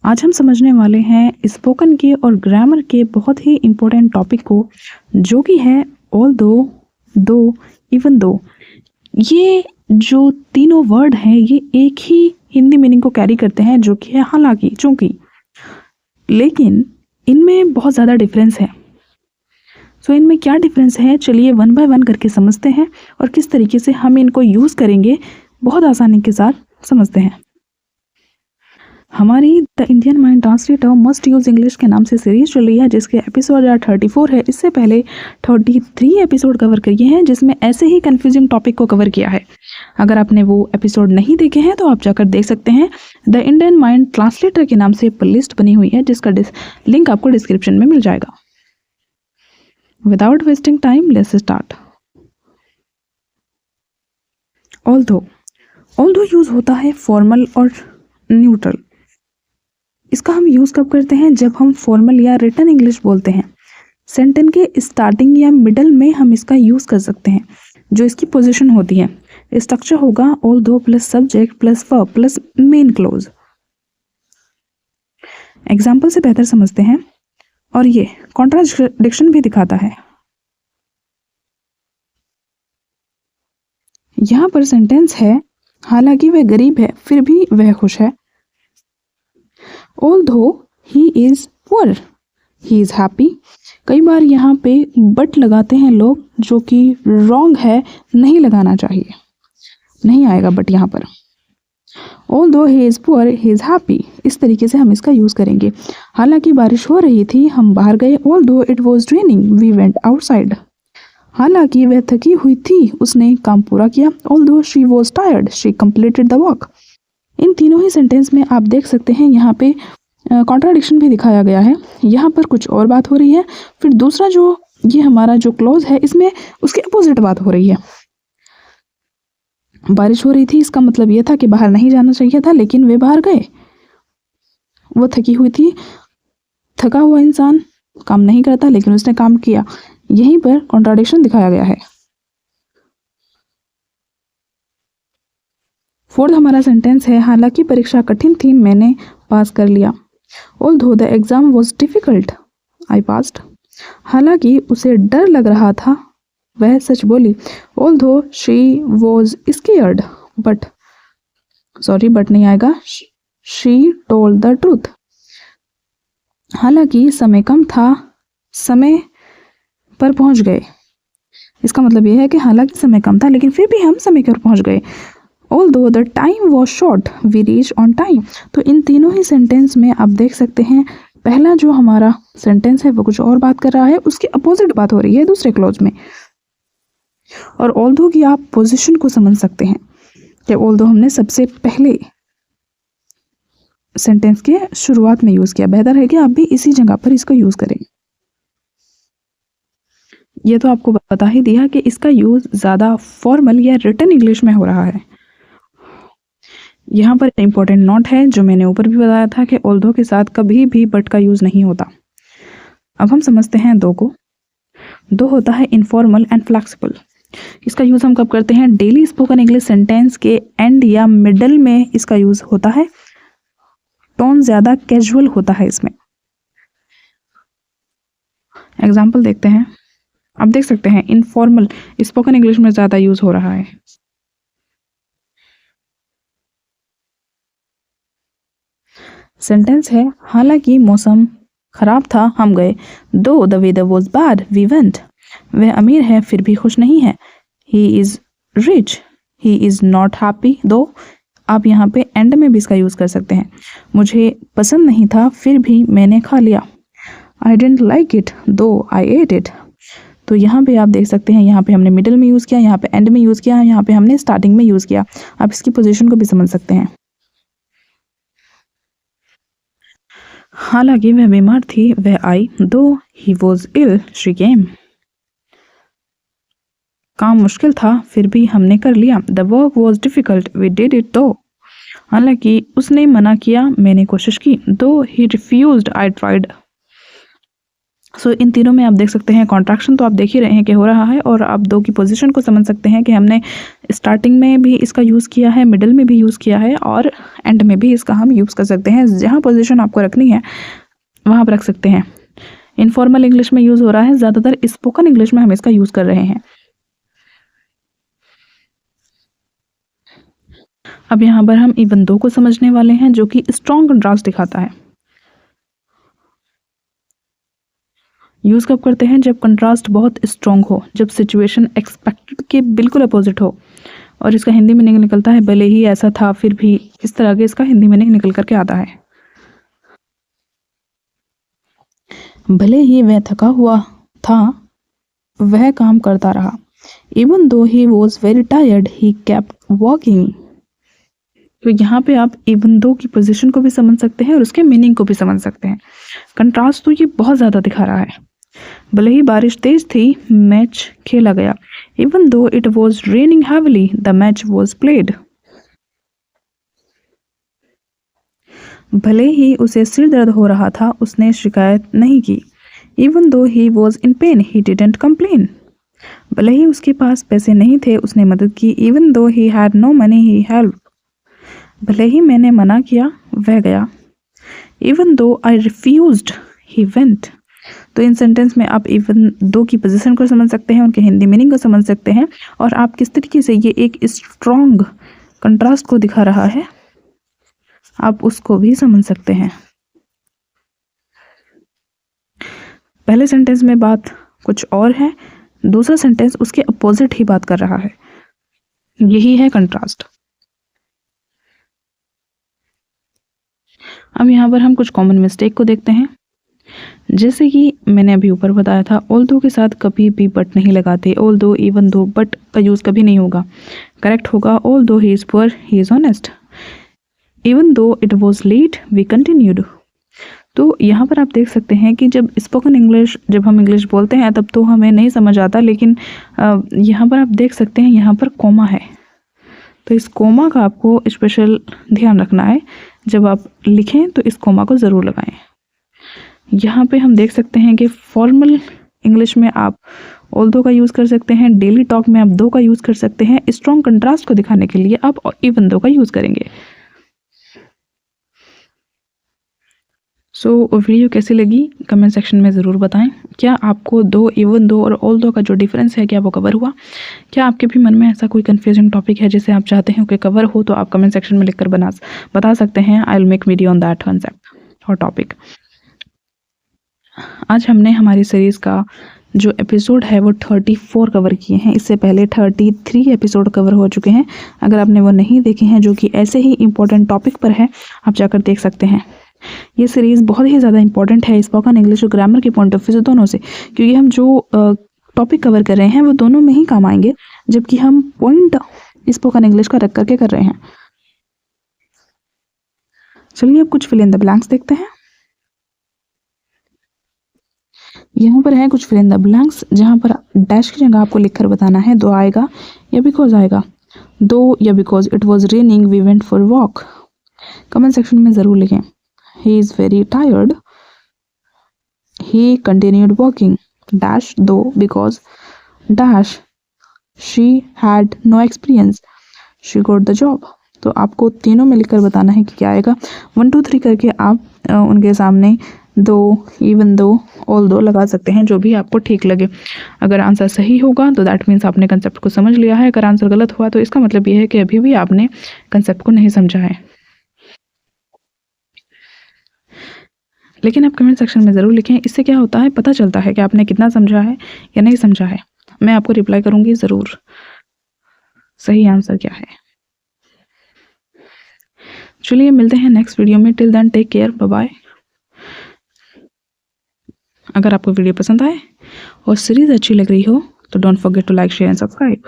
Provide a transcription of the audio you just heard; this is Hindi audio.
आज हम समझने वाले हैं स्पोकन के और ग्रामर के बहुत ही इम्पोर्टेंट टॉपिक को, जो कि है ऑल दो, इवन दो। ये जो तीनों वर्ड हैं ये एक ही हिंदी मीनिंग को कैरी करते हैं, जो कि है हालांकि, चूंकि, लेकिन इनमें बहुत ज़्यादा डिफरेंस है। सो इनमें क्या डिफरेंस है, चलिए वन बाय वन करके समझते हैं और किस तरीके से हम इनको यूज़ करेंगे बहुत आसानी के साथ समझते हैं। हमारी the Indian mind translator must use English के नाम से सीरीज चल रही है, जिसके एपिसोड 34 है। इससे पहले 33 एपिसोड कवर किए हैं, जिसमें ऐसे ही कंफ्यूजिंग टॉपिक को कवर किया है। अगर आपने वो एपिसोड नहीं देखे हैं तो आप जाकर देख सकते हैं। द इंडियन माइंड ट्रांसलेटर के नाम से प्लेलिस्ट बनी हुई है, जिसका लिंक आपको डिस्क्रिप्शन में मिल जाएगा। Without wasting time, let's start. Although use होता है फॉर्मल और न्यूट्रल। इसका हम यूज़ कब करते हैं, जब हम फॉर्मल या रिटन इंग्लिश बोलते हैं। सेंटेंस के स्टार्टिंग या मिडल में हम इसका यूज़ कर सकते हैं। जो इसकी पोजीशन होती है, स्ट्रक्चर होगा although plus subject plus verb plus main close. Example से बेहतर समझते हैं और ये कॉन्ट्राडिक्शन भी दिखाता है। यहाँ पर सेंटेंस है, हालांकि वह गरीब है फिर भी वह खुश है। Although he is poor, he is happy। कई बार यहाँ पे बट लगाते हैं लोग, जो कि रॉन्ग है, नहीं लगाना चाहिए, नहीं आएगा बट यहाँ पर। Although he is poor, he is happy। इस तरीके से हम इसका यूज़ करेंगे। हालांकि बारिश हो रही थी, हम बाहर गए। Although it was raining, we went outside। हालांकि वह थकी हुई थी, उसने काम पूरा किया। Although she was tired, she completed the work। इन तीनों ही सेंटेंस में आप देख सकते हैं यहाँ पे कॉन्ट्राडिक्शन भी दिखाया गया है। यहाँ पर कुछ और बात हो रही है, फिर दूसरा जो ये हमारा जो क्लोज है, इसमें उसके अपोजिट बात हो रही है। बारिश हो रही थी, इसका मतलब ये था कि बाहर नहीं जाना चाहिए था, लेकिन वे बाहर गए। वो थकी हुई थी, थका हुआ इंसान काम नहीं करता, लेकिन उसने काम किया। यहीं पर कॉन्ट्राडिक्शन दिखाया गया है। फोर्थ हमारा सेंटेंस है, हालांकि परीक्षा कठिन थी, मैंने पास कर लिया। Although the exam was difficult, I passed। हालांकि उसे डर लग रहा था, वह सच बोली। Although she was scared, but नहीं आएगा, she told the truth। हालांकि समय कम था, समय पर पहुंच गए। इसका मतलब यह है कि हालांकि समय कम था, लेकिन फिर भी हम समय पर पहुंच गए। Although the time was short, we reached on time। तो इन तीनों ही सेंटेंस में आप देख सकते हैं, पहला जो हमारा सेंटेंस है वो कुछ और बात कर रहा है, उसके अपोजिट बात हो रही है दूसरे क्लोज में। और although की आप पोजीशन को समझ सकते हैं कि although हमने सबसे पहले सेंटेंस के शुरुआत में यूज़ किया। बेहतर है कि आप भी इसी जगह पर इसको यूज़ करें। ये तो आपको बता ही दिया कि इसका यूज़ ज़्यादा फॉर्मल या रिटन इंग्लिश में हो रहा है। यहाँ पर इम्पोर्टेंट नोट है, जो मैंने ऊपर भी बताया था कि ऑल्दो के साथ कभी भी बट का यूज़ नहीं होता। अब हम समझते हैं दो को। दो होता है इनफॉर्मल एंड फ्लेक्सिबल। इसका यूज़ हम कब करते हैं, डेली स्पोकन इंग्लिश सेंटेंस के एंड या मिडल में इसका यूज़ होता है। टोन ज़्यादा कैजुअल होता है इसमें। एग्जाम्पल देखते हैं। आप देख सकते हैं इनफॉर्मल स्पोकन इंग्लिश में ज़्यादा यूज़ हो रहा है। सेंटेंस है, हालांकि मौसम खराब था, हम गए। Though the weather was bad, we went. वह अमीर है फिर भी खुश नहीं है। He is rich, he is not happy though. आप यहाँ पे एंड में भी इसका यूज़ कर सकते हैं। मुझे पसंद नहीं था फिर भी मैंने खा लिया। आई डेंट लाइक इट दो आई एट इट। तो यहाँ पे आप देख सकते हैं, यहाँ पे हमने मिडिल में यूज़ किया, यहाँ पे एंड में यूज़ किया, यहाँ पे हमने स्टार्टिंग में यूज़ किया। आप इसकी पोजीशन को भी समझ सकते हैं। हालांकि वह बीमार थी, वह आई। दो he was ill, she came. काम मुश्किल था फिर भी हमने कर लिया। The work was difficult, we did it though. हालांकि उसने मना किया, मैंने कोशिश की। दो ही रिफ्यूज्ड, आई ट्राइड। सो इन तीनों में आप देख सकते हैं कॉन्ट्रैक्शन तो आप देख ही रहे हैं कि हो रहा है, और आप दो की पोजीशन को समझ सकते हैं कि हमने स्टार्टिंग में भी इसका यूज़ किया है, मिडिल में भी यूज़ किया है, और एंड में भी इसका हम यूज़ कर सकते हैं। जहाँ पोजीशन आपको रखनी है वहाँ पर रख सकते हैं। इनफॉर्मल इंग्लिश में यूज़ हो रहा है, ज़्यादातर स्पोकन इंग्लिश में हम इसका यूज़ कर रहे हैं। अब यहाँ पर हम इवन दो को समझने वाले हैं, जो कि स्ट्रॉन्ग कंट्रास्ट दिखाता है। यूज़ कब करते हैं? जब कंट्रास्ट बहुत स्ट्रॉन्ग हो, जब सिचुएशन एक्सपेक्टेड के बिल्कुल अपोजिट हो, और इसका हिंदी मीनिंग निकलता है भले ही ऐसा था फिर भी, इस तरह के इसका हिंदी मीनिंग निकल करके आता है। भले ही वह थका हुआ था, वह काम करता रहा। Even though he was very tired, he kept walking. तो यहाँ पे आप इवन दो की पोजीशन को भी समझ सकते हैं और उसके मीनिंग को भी समझ सकते हैं। कंट्रास्ट तो ये बहुत ज़्यादा दिखा रहा है। भले ही बारिश तेज थी, मैच खेला गया। Even though it was raining heavily, the match was played. भले ही उसे सिर दर्द हो रहा था, उसने शिकायत नहीं की। Even though he was in pain, he didn't complain. भले ही उसके पास पैसे नहीं थे, उसने मदद की। Even though he had no money, he helped. भले ही मैंने मना किया, वह गया। Even though I refused, he went. तो इन सेंटेंस में आप इवन दो की पोजीशन को समझ सकते हैं, उनके हिंदी मीनिंग को समझ सकते हैं, और आप किस तरीके से ये एक स्ट्रॉन्ग कंट्रास्ट को दिखा रहा है आप उसको भी समझ सकते हैं। पहले सेंटेंस में बात कुछ और है, दूसरा सेंटेंस उसके अपोजिट ही बात कर रहा है। यही है कंट्रास्ट। अब यहाँ पर हम कुछ कॉमन मिस्टेक को देखते हैं। जैसे कि मैंने अभी ऊपर बताया था, ऑल दो के साथ कभी भी बट नहीं लगाते। ऑल दो, इवन दो, बट का यूज़ कभी नहीं होगा। करेक्ट होगा although he is poor, he is honest. Even though it was late, we continued. तो यहाँ पर आप देख सकते हैं कि जब स्पोकन इंग्लिश, जब हम इंग्लिश बोलते हैं तब तो हमें नहीं समझ आता, लेकिन यहाँ पर आप देख सकते हैं यहाँ पर कोमा है, तो इस कोमा का आपको स्पेशल ध्यान रखना है। जब आप लिखें तो इस कोमा को ज़रूर लगाएं। यहाँ पे हम देख सकते हैं कि फॉर्मल इंग्लिश में आप ऑल दो का यूज़ कर सकते हैं, डेली टॉक में आप दो का यूज़ कर सकते हैं, स्ट्रॉन्ग कंट्रास्ट को दिखाने के लिए आप इवन दो का यूज़ करेंगे। सो वीडियो कैसी लगी कमेंट सेक्शन में ज़रूर बताएं। क्या आपको दो, इवन दो और ऑल दो का जो डिफरेंस है क्या वो कवर हुआ? क्या आपके भी मन में ऐसा कोई कन्फ्यूजिंग टॉपिक है जिसे आप चाहते हैं कि कवर हो, तो आप कमेंट सेक्शन में लिखकर बता सकते हैं। I will make video on that concept और टॉपिक। आज हमने हमारी सीरीज़ का जो एपिसोड है वो 34 कवर किए हैं। इससे पहले 33 एपिसोड कवर हो चुके हैं। अगर आपने वो नहीं देखे हैं, जो कि ऐसे ही इम्पोर्टेंट टॉपिक पर है, आप जाकर देख सकते हैं। ये सीरीज़ बहुत ही ज़्यादा इंपॉर्टेंट है स्पोकन इंग्लिश और ग्रामर के पॉइंट ऑफ व्यू से, दोनों से, क्योंकि हम जो टॉपिक कवर कर रहे हैं वो दोनों में ही काम आएंगे, जबकि हम पॉइंट स्पोकन इंग्लिश का रख करके कर रहे हैं। चलिए अब कुछ फिल इन द ब्लैंक्स देखते हैं। यहाँ पर है कुछ फिल इन द ब्लैंक्स, जहाँ पर डैश की जगह आपको लिखकर बताना है दो आएगा या बिकॉज आएगा। दो या because it was raining, we went for walk. Comment section में ज़रूर लिखें। He is very tired. He continued walking. Dash though because dash she had no experience. She got the job. तो आपको तीनों में लिखकर बताना है कि क्या आएगा। 1 2 3 करके आप उनके सामने दो, इवन दो, ऑल दो लगा सकते हैं, जो भी आपको ठीक लगे। अगर आंसर सही होगा तो दैट मीन्स आपने कंसेप्ट को समझ लिया है। अगर आंसर गलत हुआ तो इसका मतलब ये है कि अभी भी आपने कंसेप्ट को नहीं समझा है। लेकिन आप कमेंट सेक्शन में ज़रूर लिखें। इससे क्या होता है, पता चलता है कि आपने कितना समझा है या नहीं समझा है। मैं आपको रिप्लाई करूँगी ज़रूर, सही आंसर क्या है। चलिए मिलते हैं नेक्स्ट वीडियो में। Till then take care, bye bye. अगर आपको वीडियो पसंद आए और सीरीज़ अच्छी लग रही हो तो don't forget to like, share and subscribe.